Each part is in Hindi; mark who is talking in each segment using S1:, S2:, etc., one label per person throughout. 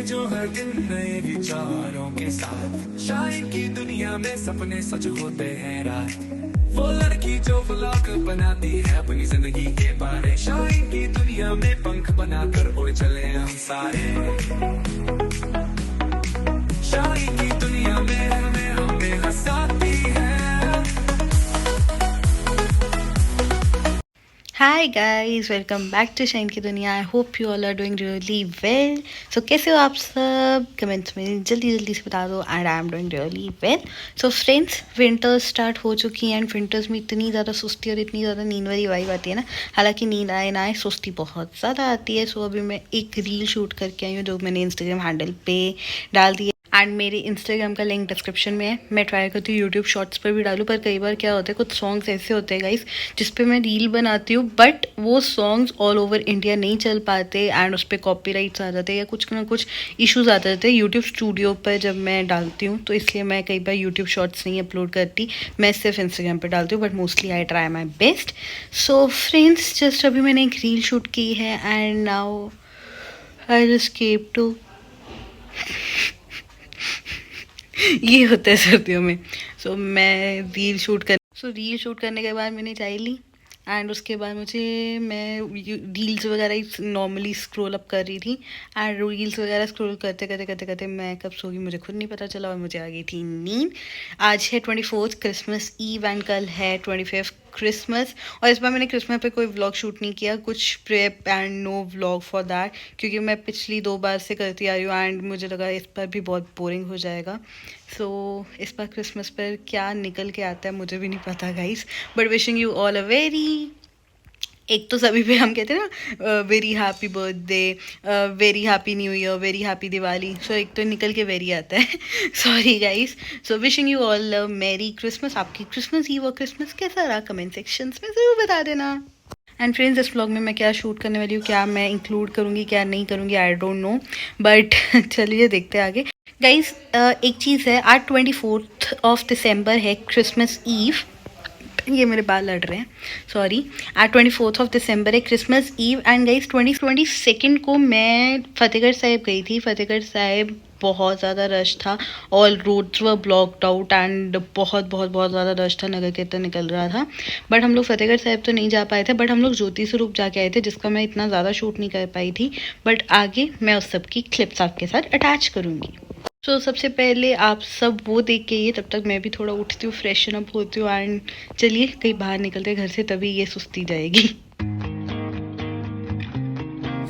S1: जो हर दिन नए विचारों के साथ शाइन की दुनिया में सपने सच होते हैं रात। वो लड़की जो व्लॉग बनाती है अपनी जिंदगी के बारे, शाइन की दुनिया में पंख बनाकर उड़ चले हम सारे। शाइन की दुनिया में हमें हंसाती है।
S2: Hi guys, welcome back to Shine की दुनिया। I hope you all are doing really well. So कैसे हो आप सब? कमेंट्स में जल्दी से बता दो। And I am doing really well. So friends, winters start हो चुकी है एंड विंटर्स में इतनी ज़्यादा सुस्ती और इतनी ज़्यादा नींद वाली वाइब आती है ना। हालांकि नींद आए ना आए, सुस्ती बहुत ज़्यादा आती है। सो अभी मैं एक रील शूट करके आई हूँ जो मैंने इंस्टाग्राम हैंडल पे डाल दी है एंड मेरे इंस्टाग्राम का लिंक डिस्क्रिप्शन में है। मैं ट्राई करती हूँ यूट्यूब शॉर्ट्स पर भी डालूँ, पर कई बार क्या होता है, कुछ सॉन्ग्स ऐसे होते हैं गाइस जिस पे मैं रील बनाती हूँ बट वो सॉन्ग्स ऑल ओवर इंडिया नहीं चल पाते एंड उस पर कॉपीराइट्स आ जाते हैं या कुछ ना कुछ इश्यूज आ जाते हैं यूट्यूब स्टूडियो पर जब मैं डालती हूँ। तो इसलिए मैं कई बार यूट्यूब शॉर्ट्स नहीं अपलोड करती, मैं सिर्फ इंस्टाग्राम पर डालती हूँ, but mostly I try my best. So friends, just अभी मैंने एक रील शूट की है and now I just came to ये होता है सर्दियों में। मैं रील शूट करने के बाद मैंने चाय ली एंड उसके बाद मैं रील्स वगैरह ही नॉर्मली स्क्रॉल अप कर रही थी एंड रील्स वगैरह स्क्रॉल करते मैं कब सो गई मुझे खुद नहीं पता चला और मुझे आ गई थी नींद। आज है 24th क्रिसमस ईव एंड कल है 25th क्रिसमस। और इस बार मैंने क्रिसमस पे कोई व्लॉग शूट नहीं किया, कुछ prep and no vlog for that, क्योंकि मैं पिछली 2 बार से करती आ रही हूँ एंड मुझे लगा इस बार भी बहुत बोरिंग हो जाएगा। सो इस बार क्रिसमस पर क्या निकल के आता है मुझे भी नहीं पता guys, but wishing you all a very, एक तो सभी पे हम कहते हैं ना very happy birthday, very happy new year, very happy Diwali. So एक तो निकल के वेरी आता है sorry guys. So wishing you all merry Christmas. आपकी क्रिसमस ईव और क्रिसमस कैसा रहा कमेंट सेक्शंस में ज़रूर बता देना। एंड फ्रेंड्स, इस व्लॉग में मैं क्या शूट करने वाली हूँ, क्या मैं इंक्लूड करूँगी क्या नहीं करूँगी, आई डोंट नो, बट चलिए देखते हैं आगे गाइस। एक चीज़ है, आज 24th ऑफ दिसंबर है क्रिसमस ईव। ये मेरे बाल लड़ रहे हैं, सॉरी। आज 24th ऑफ दिसंबर है Christmas ewe and guys 22nd को मैं फतेहगढ़ साहिब गई थी। फतेहगढ़ साहिब बहुत ज़्यादा रश था, all roads were blocked out and बहुत ज़्यादा रश था, नगर कीर्तन निकल रहा था। बट हम लोग फतेहगढ़ साहिब तो नहीं जा पाए थे, बट हम लोग ज्योति स्वरूप जाके आए थे जिसका मैं इतना ज़्यादा शूट नहीं कर पाई थी, बट आगे मैं उस सब की क्लिप्स आपके साथ अटैच करूँगी। तो सबसे पहले आप सब वो देख के, ये तब तक मैं भी थोड़ा उठती हूँ, फ्रेशन अप होती हूँ एंड चलिए कहीं बाहर निकलते हैं घर से, तभी ये सुस्ती जाएगी।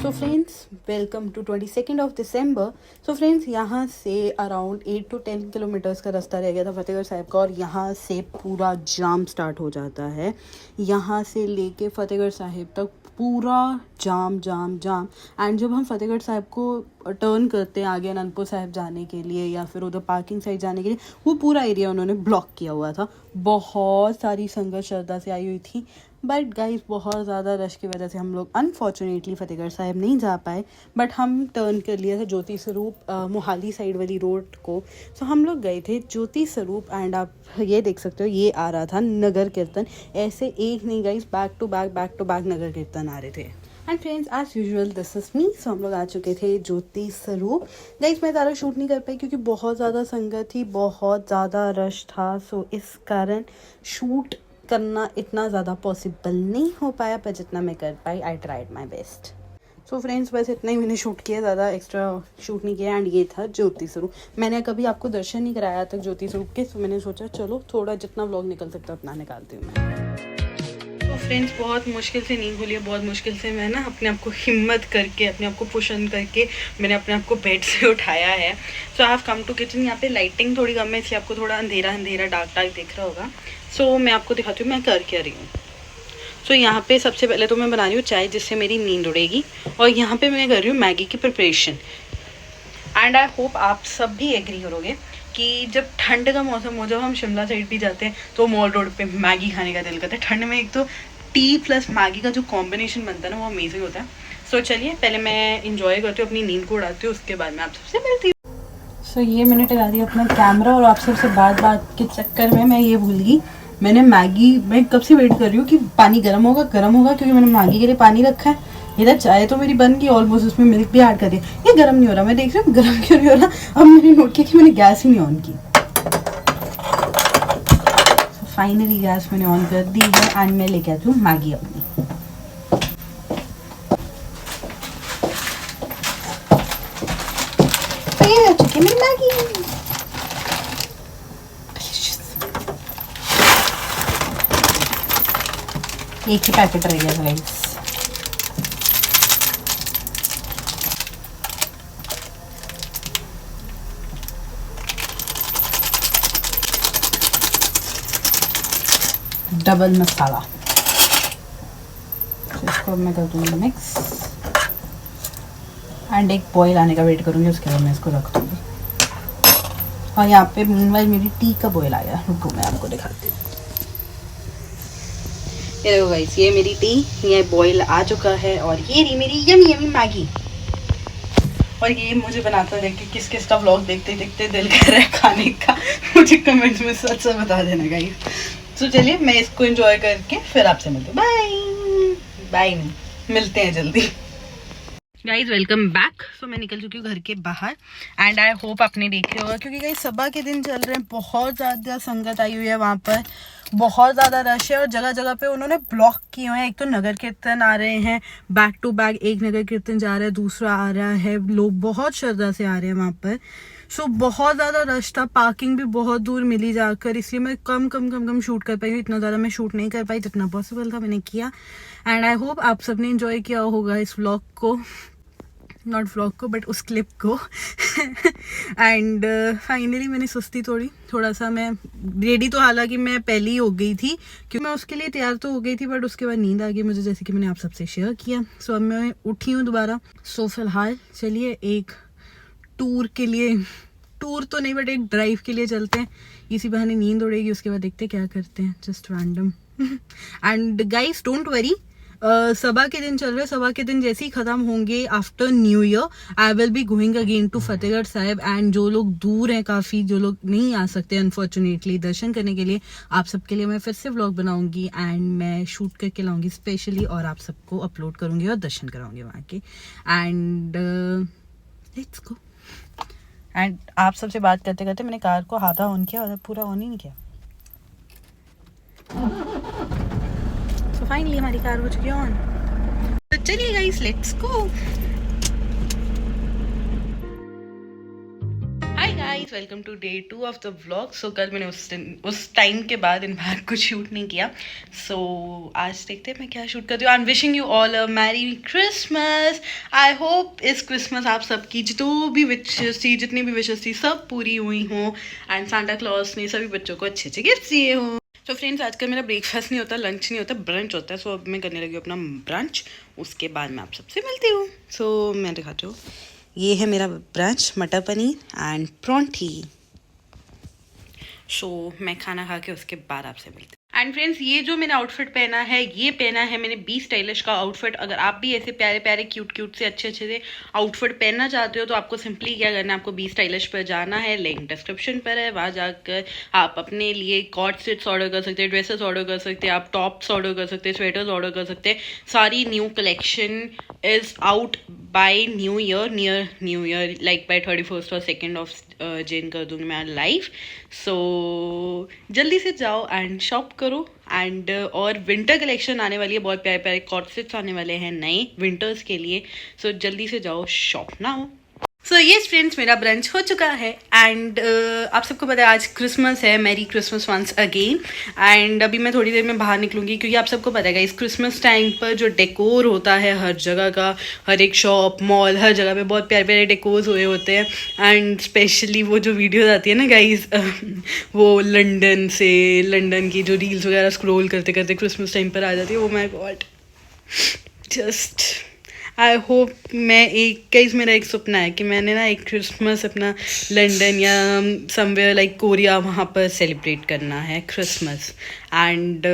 S2: So friends, welcome to 22nd of December. So friends, यहाँ से अराउंड 8 to 10 किलोमीटर्स का रास्ता रह गया था फतेहगढ़ साहिब का और यहाँ से पूरा जाम स्टार्ट हो जाता है। यहाँ से लेके फतेहगढ़ साहिब तक पूरा जाम एंड जब हम फतेहगढ़ साहिब को टर्न करते हैं आगे अनंतपुर साहिब जाने के लिए या फिर उधर पार्किंग साइड जाने के लिए, वो पूरा एरिया उन्होंने ब्लॉक किया हुआ था। बहुत सारी संगत श्रद्धा से आई हुई थी, बट गाइस बहुत ज़्यादा रश की वजह से हम लोग अनफॉर्चुनेटली फतेहगढ़ साहिब नहीं जा पाए, बट हम टर्न कर लिया था ज्योति स्वरूप मोहाली साइड वाली रोड को। सो हम लोग गए थे ज्योति स्वरूप एंड आप ये देख सकते हो, ये आ रहा था नगर कीर्तन। ऐसे एक नहीं गाइस, बैक टू बैक नगर कीर्तन आ रहे थे। And friends, as usual this is me. So हम लोग आ चुके थे ज्योति स्वरूप। गाइस मैं ज़्यादा शूट नहीं कर पाई क्योंकि बहुत ज़्यादा संगत थी, बहुत ज़्यादा रश था, सो इस कारण शूट करना इतना ज़्यादा पॉसिबल नहीं हो पाया, पर जितना मैं कर पाई I tried my best. So friends, बस इतना ही मैंने शूट किया, ज़्यादा एक्स्ट्रा शूट नहीं किया एंड ये था ज्योति स्वरूप। मैंने कभी आपको दर्शन नहीं कराया तक ज्योति स्वरूप के, तो मैंने सोचा चलो थोड़ा जितना व्लॉग निकल सकता है उतना निकालती हूँ मैं। तो फ्रेंड्स, बहुत मुश्किल से नींद खुली है, बहुत मुश्किल से मैं ना अपने आप को हिम्मत करके, अपने आप को पुश ऑन करके मैंने अपने आप को बेड से उठाया है। So I have come to kitchen. यहाँ पे लाइटिंग थोड़ी कम है इसलिए आपको थोड़ा अंधेरा डार्क दिख रहा होगा। सो मैं आपको दिखाती हूँ मैं कर क्या रही हूँ। सो यहाँ पे सबसे पहले तो मैं बना रही हूँ चाय जिससे मेरी नींद उड़ेगी, और यहाँ पे मैं कर रही हूँ मैगी की प्रिपरेशन। एंड आई होप आप सब भी एग्री करोगे कि जब ठंड का मौसम हो, जब हम शिमला साइड भी जाते हैं तो मॉल रोड पे मैगी खाने का दिल करता है। ठंड में एक तो टी प्लस मैगी का जो कॉम्बिनेशन बनता है ना, वो अमेजिंग होता है। सो चलिए पहले मैं इंजॉय करती हूँ, अपनी नींद को उड़ाती हूँ, उसके बाद मैं आप सबसे मिलती हूँ। सो ये मैंने टगा दिया अपना कैमरा और आप सबसे बात के चक्कर में मैं ये भूल गई, मैंने मैगी, मैं कब से वेट कर रही हूँ कि पानी गर्म होगा क्योंकि मैंने मैगी के लिए पानी रखा है। इधर चाय तो मेरी बन गई ऑलमोस्ट, उसमें मिल्क भी ऐड कर दिया। ये गर्म नहीं हो रहा, मैं देख रही हूँ गर्म क्यों नहीं हो रहा। अब मैंने नोट किया कि मैंने गैस ही नहीं ऑन की। फाइनली गैस मैंने ऑन कर दी है एंड मैं लेके आती हूँ मैगी अपनी। तो ये हो चुकी है मेरी मैगी। एक ही पैकेट रह गया गाइस। डबल मसाला, तो इसको अब मैं कर दूँगी मिक्स एंड एक बॉईल आने का वेट करूँगी, उसके बाद मैं इसको रख दूँगी। और यहाँ पे मीनवाइल मेरी टी का बॉईल आया, रुको मैं आपको दिखाती हूँ। ये देखो गाइस, ये मेरी टी, ये बॉईल आ चुका है और ये रही मेरी यमी यमी मैगी। और ये मुझे बनाता देख के किस किस का व्लॉग देखते देखते दिल कर रहा है खाने का, मुझे कमेंट्स में सच सच बता देना गाइस। तो चलिए मैं इसको एंजॉय करके फिर आपसे मिलते हैं। बाय बाय, नहीं मिलते हैं जल्दी। Guys welcome back. सो मैं निकल चुकी हूँ घर के बाहर एंड आई होप आपने देखे होगा, क्योंकि गाइज सभा के दिन चल रहे हैं, बहुत ज़्यादा संगत आई हुई है वहाँ पर, बहुत ज़्यादा रश है और जगह जगह पे उन्होंने ब्लॉक किए हुए हैं। एक तो नगर कीर्तन आ रहे हैं बैक टू बैक, एक नगर कीर्तन जा रहा है, दूसरा आ रहा है, लोग बहुत श्रद्धा से आ रहे हैं वहाँ पर। सो बहुत ज़्यादा रश था, पार्किंग भी बहुत दूर मिली जाकर, इसलिए मैं कम शूट कर पाई हूँ। इतना ज़्यादा मैं शूट नहीं कर पाई, जितना पॉसिबल था मैंने किया एंड आई होप आप सबने एंजॉय किया होगा इस व्लॉग को, नॉट व्लॉग को बट उस क्लिप को। एंड फाइनली मैंने सुस्ती थोड़ा सा मैं रेडी, तो हालांकि मैं पहले ही हो गई थी क्योंकि मैं उसके लिए तैयार तो हो गई थी, बट उसके बाद नींद आ गई मुझे, जैसे कि मैंने आप सबसे शेयर किया। सो अब मैं उठी हूँ दोबारा। सो फिलहाल चलिए एक टूर के लिए, टूर तो नहीं बट एक ड्राइव के लिए चलते हैं, इसी बहाने नींद उड़ेगी, उसके बाद देखते क्या करते हैं, just random. And guys don't worry, सभा के दिन चल रहे, सभा के दिन जैसे ही खत्म होंगे after new year I will be going again to Fatehgarh Sahib. And जो लोग दूर हैं काफ़ी, जो लोग नहीं आ सकते अनफॉर्चुनेटली दर्शन करने के लिए, आप सबके लिए मैं फिर से व्लॉग बनाऊंगी एंड मैं शूट करके लाऊंगी स्पेशली, और आप सबको अपलोड करूंगी और दर्शन कराऊंगी वहाँ के। And let's go. एंड आप सबसे बात करते करते मैंने कार को आधा ऑन किया और पूरा ऑन ही नहीं किया। सो फाइनली हमारी कार हो चुकी है ऑन। तो चलिए guys let's go. Hi guys, welcome to day 2 of the vlog. So कल मैंने उस टाइम के बाद इन बार कुछ शूट नहीं किया। सो आज देखते हैं मैं क्या शूट करती हूँ। I am wishing you all a merry Christmas. I hope इस क्रिसमस आप सबकी जो भी विशेस थी, जितनी भी विशेस थी, सब पूरी हुई हों एंड सांता क्लॉज ने सभी बच्चों को अच्छे अच्छे गिफ्ट दिए हों। तो फ्रेंड्स आजकल मेरा ब्रेकफास्ट नहीं होता, लंच नहीं होता, ब्रंच होता है। सो अब मैं करने लगी हूँ अपना ब्रंच, उसके बाद मैं आप सबसे मिलती हूँ। सो मैं दिखाती हूँ, ये है मेरा ब्रंच, मटर पनीर एंड परांठी। सो मैं खाना खा के उसके बाद आपसे मिलती हूँ। एंड फ्रेंड्स ये जो मैंने आउटफिट पहना है, ये पहना है मैंने बी स्टाइलिश का आउटफिट। अगर आप भी ऐसे प्यारे प्यारे क्यूट से अच्छे से आउटफिट पहनना चाहते हो तो आपको सिंपली क्या करना है, आपको बी स्टाइलिश पर जाना है, लिंक डिस्क्रिप्शन पर है, वहाँ जाकर आप अपने लिए कॉट सेट्स ऑर्डर कर सकते हैं, ड्रेसेस ऑर्डर कर सकते हैं, आप टॉप्स ऑर्डर कर सकते हैं, स्वेटर्स ऑर्डर कर सकते हैं। सारी new collection is out by new year like by 31st और 2nd ऑफ जैन कर दूँगी मैं लाइव। सो जल्दी से जाओ एंड शॉप करो। एंड और विंटर कलेक्शन आने वाली है, बहुत प्यारे प्यारे कॉर्सेट्स आने वाले हैं नए विंटर्स के लिए। सो जल्दी से जाओ, shop now. So yes friends, मेरा ब्रंच हो चुका है एंड आप सबको पता है आज क्रिसमस है, merry Christmas once again. And अभी मैं थोड़ी देर में बाहर निकलूँगी, क्योंकि आप सबको पता है इस क्रिसमस टाइम पर जो डेकोर होता है हर जगह का, हर एक शॉप मॉल हर जगह पे बहुत प्यारे प्यारे डेकोर्स हुए होते हैं। एंड स्पेशली वो जो वीडियोज़ आती है ना गाइज, वो लंदन की जो रील्स वगैरह स्क्रॉल करते करते क्रिसमस टाइम पर आ जाती है, वो my God just I hope मेरा एक सपना है कि मैंने ना एक क्रिसमस अपना लंदन या समवेयर लाइक कोरिया वहाँ पर सेलिब्रेट करना है Christmas. And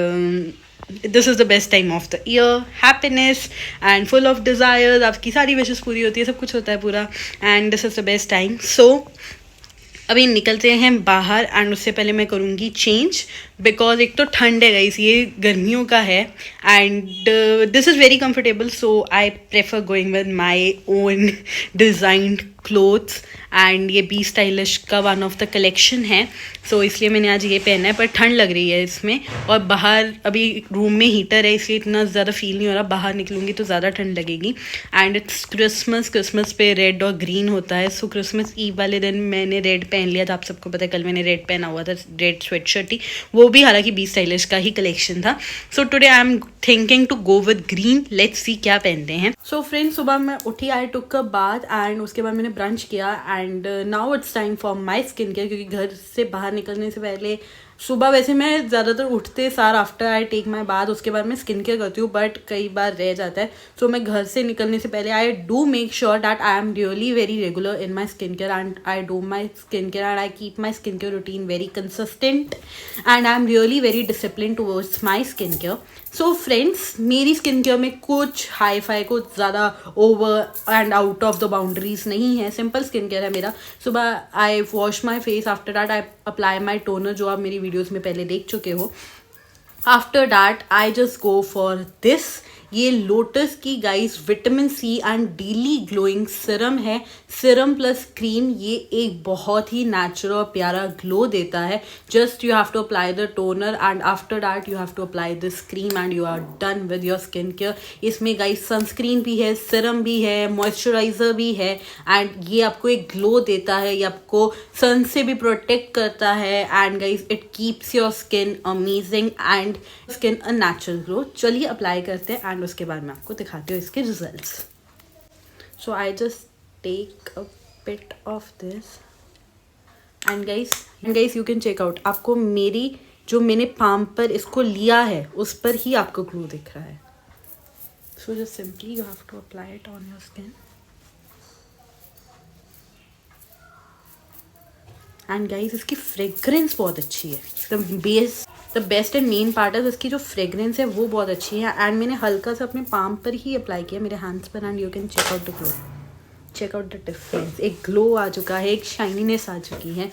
S2: this is the best time of the year, happiness and full of desires, आपकी सारी विशेस पूरी होती है, सब कुछ होता है पूरा। And this is the best time. So अभी निकलते हैं बाहर एंड उससे पहले मैं करूँगी चेंज, बिकॉज एक तो ठंड है गाइस, ये गर्मियों का है and this is very comfortable, so I prefer going with my own designed clothes and ये बी स्टाइलिश का वन ऑफ द कलेक्शन है, सो इसलिए मैंने आज ये पहना है। पर ठंड लग रही है इसमें, और बाहर अभी रूम में हीटर है इसलिए इतना ज़्यादा फील नहीं हो रहा, बाहर निकलूँगी तो ज़्यादा ठंड लगेगी। एंड इट्स क्रिसमस पे रेड और ग्रीन होता है, सो क्रिसमस ईव वाले दिन मैंने रेड पहन लिया था। आप सबको पता है कल मैंने रेड पहना हुआ था, रेड स्वेट शर्ट ही, वो भी हालांकि बी स्टाइलिश का ही कलेक्शन था। So today I am thinking to go with green, let's see क्या पहनते हैं। सो फ्रेंड्स, सुबह मैं उठी, आई टुक अ बाथ एंड उसके बाद मैंने ब्रंच किया and now it's time for my skin care, क्योंकि घर से बाहर निकलने से पहले सुबह वैसे मैं ज़्यादातर उठते सार after I take my bath उसके बाद मैं स्किन केयर करती हूँ, बट कई बार रह जाता है। सो मैं घर से निकलने से पहले I do make sure that I am really very regular in my skin care and I do my skin care and I keep my skin care routine very consistent and I am really very discipline towards my skin care. So friends, मेरी स्किन केयर में कुछ हाई फाई, कुछ ज़्यादा over and out of the boundaries नहीं है, सिंपल स्किन केयर है मेरा। सुबह आई wash my face, after that I apply my toner, जो आप मेरी वीडियोज़ में पहले देख चुके हो। After that I just go for this, ये लोटस की guys vitamin C and daily glowing serum है, सिरम प्लस क्रीम। ये एक बहुत ही नेचुरल और प्यारा ग्लो देता है। Just you have to apply the toner and after that you have to apply this cream and you are done with your skin care. इसमें गाइस सनस्क्रीन भी है, सिरम भी है, मॉइस्चराइजर भी है एंड ये आपको एक ग्लो देता है, ये आपको सन से भी प्रोटेक्ट करता है and guys it keeps your skin amazing and skin a natural glow. चलिए अप्लाई करते हैं एंड उसके बाद मैं आपको दिखाती हूँ इसके results. So I just take a bit of this and guys you can check out, आपको मेरी जो मैंने पाम पर इसको लिया है उस पर ही आपको ग्लो दिख रहा है। So just simply you have to apply it on your skin and guys इसकी फ्रेग्रेंस बहुत अच्छी है। The best and main part है इसकी जो फ्रेग्रेंस है वो बहुत अच्छी है एंड मैंने हल्का सा अपने पाम पर ही अप्लाई किया, मेरे हैंड्स पर, and you can check out the glow, check out the difference. एक ग्लो आ चुका है, एक शाइनीनेस आ चुकी है।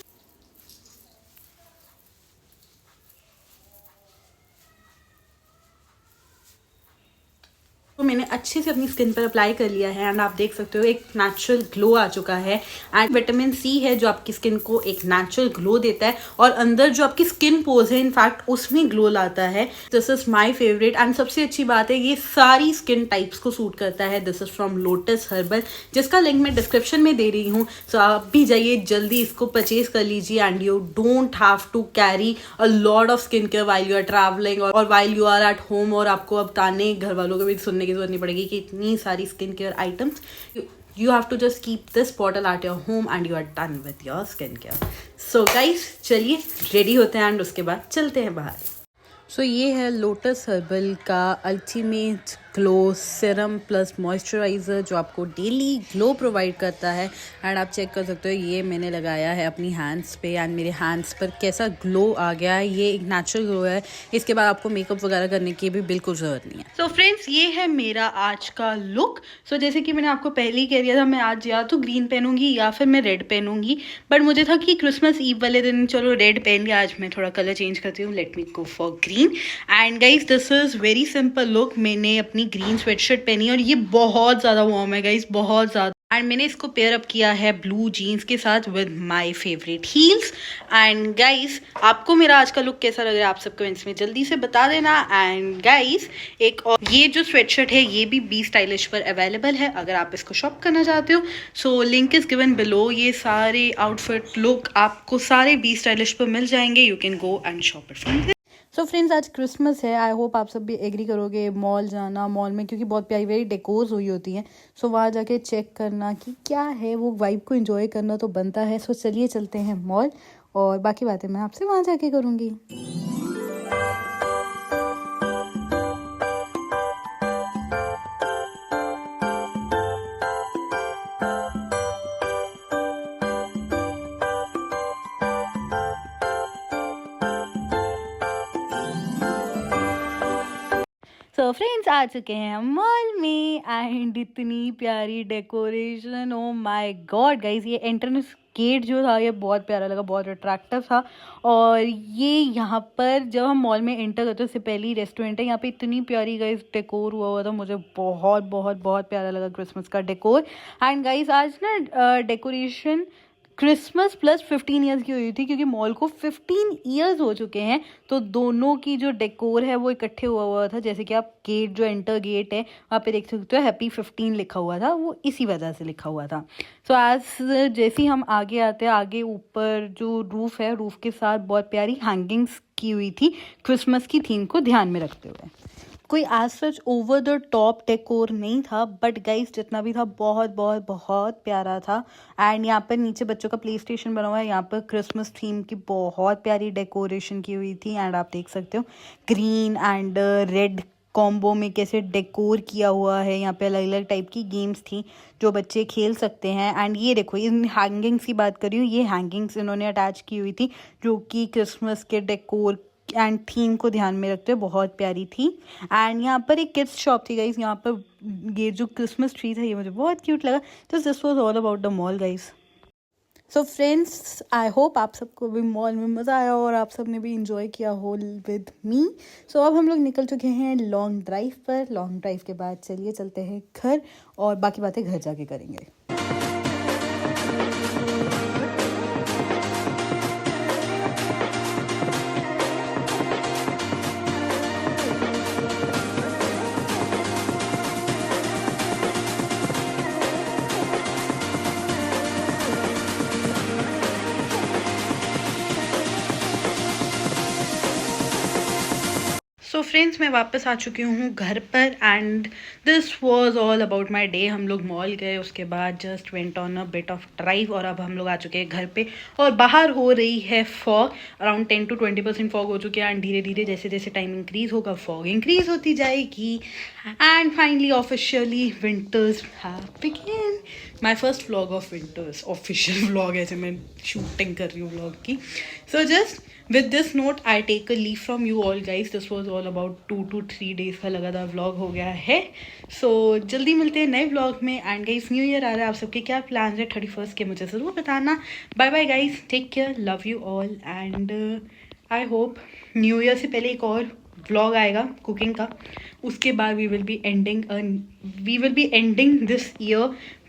S2: तो मैंने अच्छे से अपनी स्किन पर अप्लाई कर लिया है एंड आप देख सकते हो एक नेचुरल ग्लो आ चुका है एंड विटामिन सी है जो आपकी स्किन को एक नेचुरल ग्लो देता है और अंदर जो आपकी स्किन पोर्स है इनफैक्ट उसमें ग्लो लाता है। This is my favourite and सबसे अच्छी बात है ये सारी स्किन टाइप्स को सूट करता है। This is from lotus herbal, जिसका लिंक मैं डिस्क्रिप्शन में दे रही हूँ। सो आप भी जाइए जल्दी इसको परचेज कर लीजिए and you don't have to carry a lot of skin care while you are travelling और while you are at home, और आपको अब ताने घर वालों को भी सुनने की जरूरत नहीं पड़ेगी कि इतनी सारी skin care items. You have to just keep this bottle at your home and you are done with your skincare. So guys, चलिए रेडी होते हैं एंड उसके बाद चलते हैं बाहर। सो ये है लोटस हर्बल का ultimate glow Siram plus moisturiser जो आपको डेली ग्लो प्रोवाइड करता है एंड आप चेक कर सकते हो ये मैंने लगाया है अपनी हैंड्स पे एंड मेरे हैंड्स पर कैसा ग्लो आ गया है। ये एक नेचुरल ग्लो है, इसके बाद आपको मेकअप वगैरह करने की भी बिल्कुल ज़रूरत नहीं है। सो फ्रेंड्स, ये है मेरा आज का लुक। सो जैसे कि मैंने आपको पहले ही कह दिया था मैं आज या तो ग्रीन पहनूंगी या फिर मैं रेड पहनूंगी, बट मुझे था कि क्रिसमस ईव वाले दिन चलो रेड पहन लिया, आज मैं थोड़ा कलर चेंज करती हूँ, let me go for green. And guys this is very simple look. मैंने अपनी ग्रीन स्वेटशर्ट पहनी और ये बहुत ज़्यादा वार्म है गाइज, बहुत ज़्यादा, एंड मैंने इसको पेयर अप किया है ब्लू जीन्स के साथ with my favourite heels. And guys आपको मेरा आज का लुक कैसा लग रहा है आप सब कमेंट्स में जल्दी से बता देना। एंड गाइज एक और ये जो स्वेटशर्ट है ये भी बी स्टाइलिश पर अवेलेबल है अगर आप इसको शॉप करना चाहते हो। So link is given below. ये सारे आउटफिट लुक आपको सारे बी स्टाइलिश पर मिल जाएंगे, you can go and shop it from. So friends, आज क्रिसमस है, आई होप आप सब भी एग्री करोगे मॉल जाना, मॉल में क्योंकि बहुत प्यारी प्यारी डेकोर्स हुई होती हैं। सो वहाँ जाके चेक करना कि क्या है, वो वाइब को एंजॉय करना तो बनता है। सो चलिए चलते हैं मॉल और बाकी बातें मैं आपसे वहाँ जाके करूँगी। सो सो फ्रेंड्स आ चुके हैं हम मॉल में एंड इतनी प्यारी decoration, oh my God guys, ये एंट्रेंस गेट जो था ये बहुत प्यारा लगा, बहुत अट्रैक्टिव था। और ये यहाँ पर जब हम मॉल में एंटर करते हैं उससे पहले ही रेस्टोरेंट है, यहाँ पे इतनी प्यारी गाइस डेकोर हुआ था, मुझे बहुत बहुत बहुत प्यारा लगा क्रिसमस का डेकोर। एंड गाइस आज ना डेकोरेशन क्रिसमस प्लस 15 ईयर्स की हुई थी, क्योंकि मॉल को 15 ईयर्स हो चुके हैं, तो दोनों की जो डेकोर है वो इकट्ठे हुआ था। जैसे कि आप गेट जो एंटर गेट है वहाँ पे देख सकते हो हैप्पी 15 लिखा हुआ था, वो इसी वजह से लिखा हुआ था। सो आज जैसे ही हम आगे आते हैं, आगे ऊपर जो रूफ़ है, रूफ़ के साथ बहुत प्यारी हैंगिंग्स की हुई थी क्रिसमस की थीम को ध्यान में रखते हुए। कोई आज सच ओवर द टॉप डेकोर नहीं था, बट गाइस जितना भी था बहुत बहुत बहुत प्यारा था। एंड यहाँ पर नीचे बच्चों का प्ले स्टेशन बना हुआ है, यहाँ पर क्रिसमस थीम की बहुत प्यारी डेकोरेशन की हुई थी। एंड आप देख सकते हो ग्रीन एंड रेड कॉम्बो में कैसे डेकोर किया हुआ है। यहाँ पे अलग अलग टाइप की गेम्स थी जो बच्चे खेल सकते हैं। एंड ये देखो, इन हैंगिंग्स की बात कर रही हूँ, ये हैंगिंग्स इन्होंने अटैच की हुई थी जो कि क्रिसमस के डेकोर एंड थीम को ध्यान में रखते हुए बहुत प्यारी थी। एंड यहाँ पर एक किड्स शॉप थी गाइस, यहाँ पर ये जो क्रिसमस ट्री था ये मुझे बहुत क्यूट लगा। तो this was all about the mall guys. So friends, I hope आप सबको भी मॉल में मज़ा आया और आप सब ने भी इंजॉय किया हो विद मी। सो अब हम लोग निकल चुके हैं लॉन्ग ड्राइव पर। लॉन्ग ड्राइव के बाद चलिए चलते हैं घर और बाकी बातें घर जाके करेंगे। सो फ्रेंड्स, मैं वापस आ चुकी हूँ घर पर and this was all about my day. हम लोग मॉल गए, उसके बाद just went on a bit of drive और अब हम लोग आ चुके हैं घर पे। और बाहर हो रही है फॉग, अराउंड 10 to 20% फॉग हो चुकी है। एंड धीरे धीरे जैसे जैसे टाइम इंक्रीज होगा फॉग इंक्रीज होती जाएगी। And finally officially winters have begin. My first vlog of winters, official vlog है, जैसे मैं शूटिंग कर रही हूँ व्लॉग की। So just with this note I take a leave from you all guys. This was all about 2 to 3 days का लगातार व्लॉग हो गया है। सो जल्दी मिलते हैं नए व्लॉग में। एंड गाइस न्यू ईयर आ रहा है, आप सबके क्या प्लान्स है 31st के मुझे ज़रूर बताना। Bye bye guys, take care, love you all. And I hope new year से पहले एक और व्लॉग आएगा कुकिंग का, उसके बाद we will be ending this year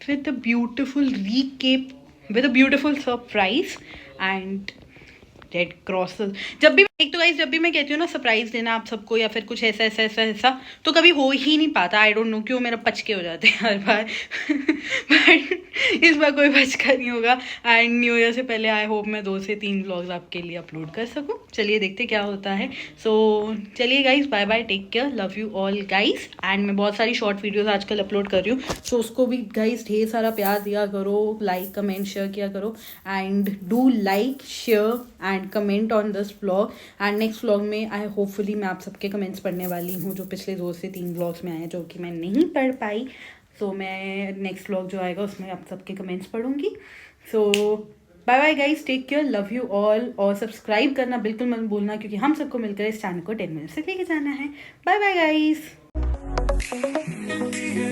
S2: with a beautiful recap, with a beautiful surprise and red crosses. जब भी एक तो गाइस, जब भी मैं कहती हूँ ना सरप्राइज देना आप सबको या फिर कुछ ऐसा ऐसा ऐसा ऐसा, तो कभी हो ही नहीं पाता। आई डोंट नो क्यों, मेरा पचके हो जाते हैं हर बार बट इस बार कोई पचका नहीं होगा। एंड न्यू ईयर से पहले आई होप मैं 2 से 3 व्लॉग्स आपके लिए अपलोड कर सकूँ। चलिए देखते क्या होता है। सो चलिए guys, bye bye, take care, love you all guys. And मैं बहुत सारी शॉर्ट वीडियोज आजकल अपलोड कर रही हूँ, सो उसको भी गाइस ढेर सारा प्यार दिया करो, लाइक कमेंट शेयर किया करो। And do like share and comment on this vlog. And next vlog में आई होपफुली मैं आप सबके कमेंट्स पढ़ने वाली हूँ जो पिछले 2 से 3 व्लॉग्स में आए हैं जो कि मैं नहीं पढ़ पाई। सो मैं नेक्स्ट व्लॉग जो आएगा उसमें आप सबके कमेंट्स पढ़ूंगी। So bye bye guys, take care, love you all. और सब्सक्राइब करना बिल्कुल मत भूलना, क्योंकि हम सबको मिलकर इस चैनल को 10 मिनट से लेके जाना है। Bye bye guys.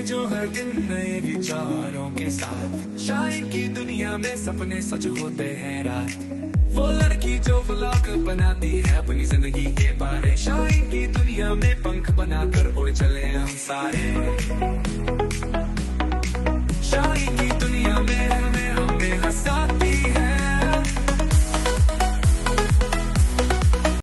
S1: जो हर दिन नए विचारों के साथ शाइन की दुनिया में सपने सच होते हैं रात। वो लड़की जो व्लॉग बनाती है अपनी जिंदगी के बारे, शाइन की दुनिया में पंख बनाकर उड़ चले हम सारे।